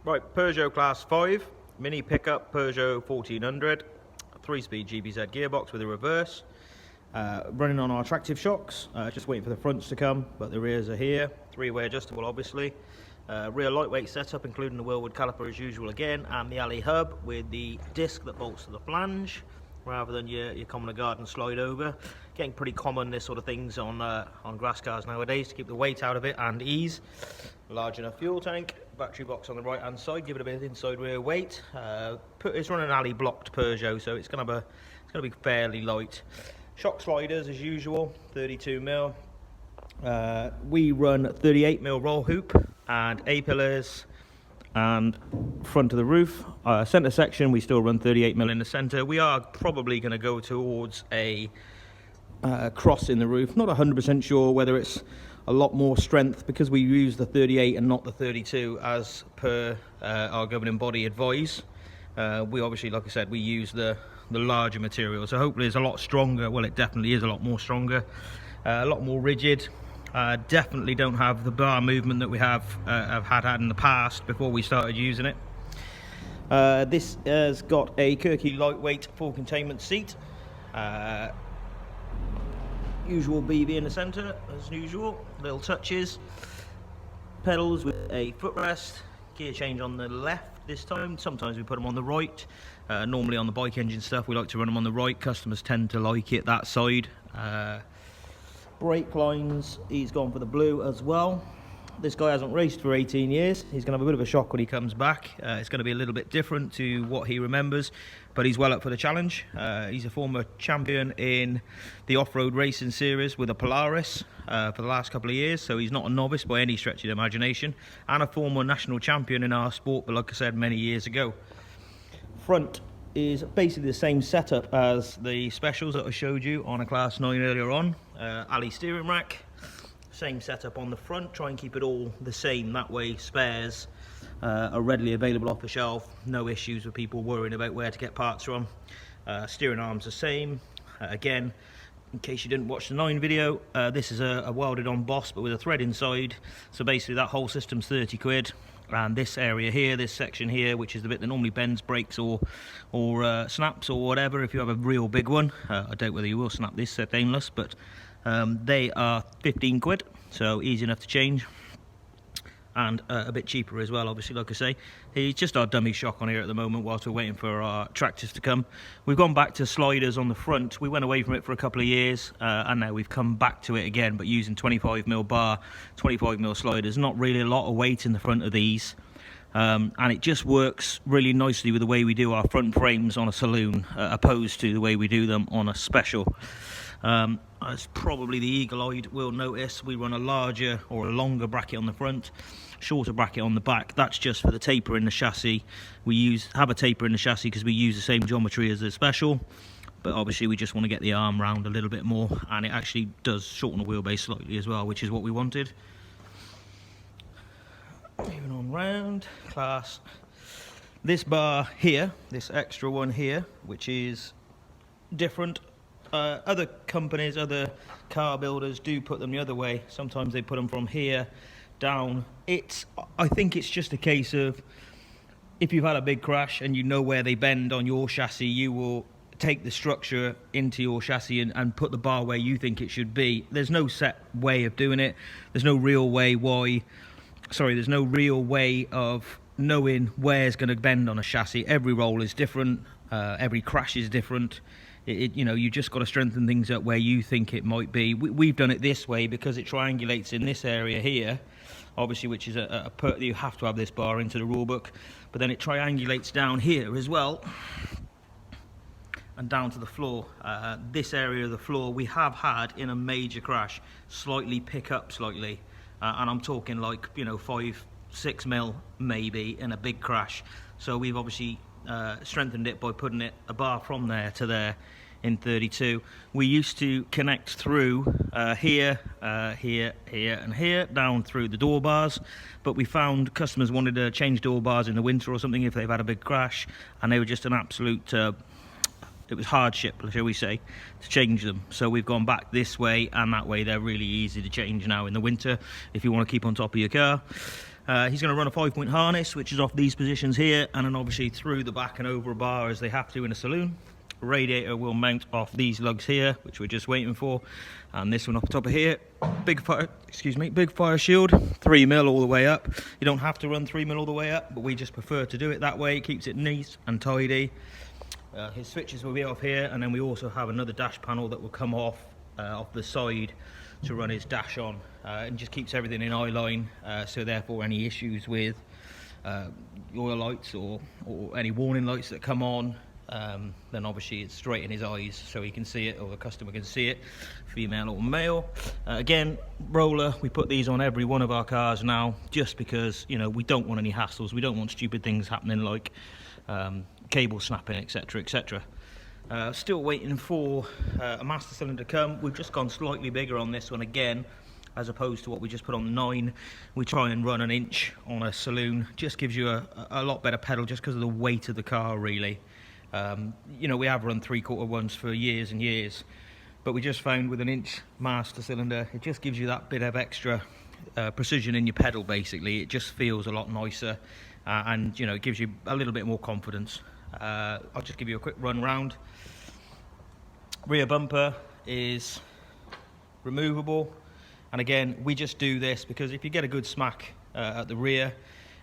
Right, Peugeot Class 5, mini pickup Peugeot 1400, 3-speed GBZ gearbox with a reverse, running on our tractive shocks, just waiting for the fronts to come, but the rears are here, three-way adjustable obviously. Rear lightweight setup including the wheelwood caliper as usual again, and the alley hub with the disc that bolts to the flange rather than your common garden slide over. Getting pretty common this sort of things on grass cars nowadays to keep the weight out of it and ease. Large enough fuel tank, battery box on the right hand side, give it a bit of inside rear weight. It's running an alley blocked Peugeot, so it's gonna be fairly light. Shock sliders as usual, 32mm. We run 38mm roll hoop and A-pillars and front of the roof. Centre section we still run 38mm in the centre. We are probably going to go towards a cross in the roof. Not 100% sure whether it's a lot more strength because we use the 38 and not the 32 as per our governing body advice. We obviously, like I said, we use the larger material, so hopefully it's a lot stronger. Well, it definitely is a lot more stronger, a lot more rigid. Definitely don't have the bar movement that we have had in the past before we started using it. This has got a Kirky lightweight full containment seat. Usual BB in the centre as usual, little touches. Pedals with a footrest, gear change on the left this time. Sometimes we put them on the right. Normally on the bike engine stuff we like to run them on the right. Customers tend to like it that side. Brake lines, he's gone for the blue as well. This guy hasn't raced for 18 years. He's going to have a bit of a shock when he comes back. It's going to be a little bit different to what he remembers, but he's well up for the challenge. He's a former champion in the off-road racing series with a Polaris for the last couple of years, so he's not a novice by any stretch of the imagination, and a former national champion in our sport, but like I said, many years ago. Front is basically the same setup as the specials that I showed you on a Class 9 earlier on. Alley steering rack, same setup on the front, try and keep it all the same, that way spares are readily available off the shelf, no issues with people worrying about where to get parts from. Steering arms the same. Again, in case you didn't watch the 9 video, this is a welded on Boss but with a thread inside, so basically that whole system's 30 quid. And this area here, this section here, which is the bit that normally bends, breaks or snaps or whatever if you have a real big one. I doubt whether you will snap this stainless, but they are 15 quid, so easy enough to change. And a bit cheaper as well, obviously, like I say. It's just our dummy shock on here at the moment whilst we're waiting for our tractors to come. We've gone back to sliders on the front. We went away from it for a couple of years, and now we've come back to it again, but using 25mm bar, 25mm sliders. Not really a lot of weight in the front of these. And it just works really nicely with the way we do our front frames on a saloon, opposed to the way we do them on a special. As probably the eagle-eyed will notice, we run a larger or a longer bracket on the front, shorter bracket on the back. That's just for the taper in the chassis. We have a taper in the chassis because we use the same geometry as the special, but obviously we just want to get the arm round a little bit more, and it actually does shorten the wheelbase slightly as well, which is what we wanted. Moving on round, class. This bar here, this extra one here, which is different. Other companies, other car builders do put them the other way. Sometimes they put them from here down. I think it's just a case of if you've had a big crash and you know where they bend on your chassis, you will take the structure into your chassis and put the bar where you think it should be. There's no set way of doing it. There's no real way there's no real way of knowing where it's going to bend on a chassis. Every roll is different. Every crash is different. You know, you just got to strengthen things up where you think it might be. We've done it this way because it triangulates in this area here, obviously, which is you have to have this bar into the rule book, but then it triangulates down here as well and down to the floor. This area of the floor we have had in a major crash slightly pick up slightly, and I'm talking like, you know, 5-6 mil maybe in a big crash. So we've obviously strengthened it by putting a bar from there to there in 32. We used to connect through here, here, here and here down through the door bars, but we found customers wanted to change door bars in the winter or something if they've had a big crash, and they were just an absolute it was hardship, shall we say, to change them. So we've gone back this way and that way. They're really easy to change now in the winter if you want to keep on top of your car. He's going to run a 5-point harness, which is off these positions here, and then obviously through the back and over a bar as they have to in a saloon. Radiator will mount off these lugs here, which we're just waiting for, and this one off the top of here. Big fire shield, 3mm all the way up. You don't have to run 3mm all the way up, but we just prefer to do it that way. It keeps it neat and tidy. His switches will be off here, and then we also have another dash panel that will come off the side to run his dash on, and just keeps everything in eye line, so therefore any issues with oil lights or any warning lights that come on, then obviously it's straight in his eyes so he can see it, or the customer can see it, female or male. Again, roller, we put these on every one of our cars now, just because, you know, we don't want any hassles. We don't want stupid things happening like cable snapping, etc, etc. Still waiting for a master cylinder to come. We've just gone slightly bigger on this one again, as opposed to what we just put on the 9. We try and run an inch on a saloon. Just gives you a lot better pedal, just because of the weight of the car, really. You know, we have run 3/4 ones for years and years, but we just found with an inch master cylinder, it just gives you that bit of extra precision in your pedal. Basically, it just feels a lot nicer, and you know, it gives you a little bit more confidence. I'll just give you a quick run round. Rear bumper is removable, and again, we just do this because if you get a good smack at the rear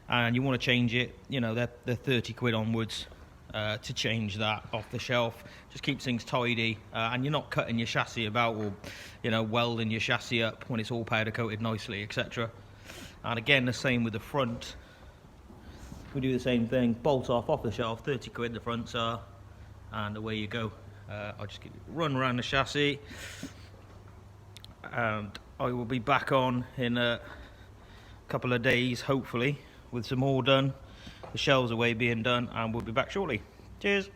and you want to change it, you know, they're 30 quid onwards to change that off the shelf. Just keeps things tidy, and you're not cutting your chassis about, or you know, welding your chassis up when it's all powder coated nicely, etc. And again, the same with the front. We do the same thing, bolt off the shelf, 30 quid the fronts are, and away you go. I'll just run around the chassis, and I will be back on in a couple of days, hopefully, with some more done. The shells away being done, and we'll be back shortly. Cheers.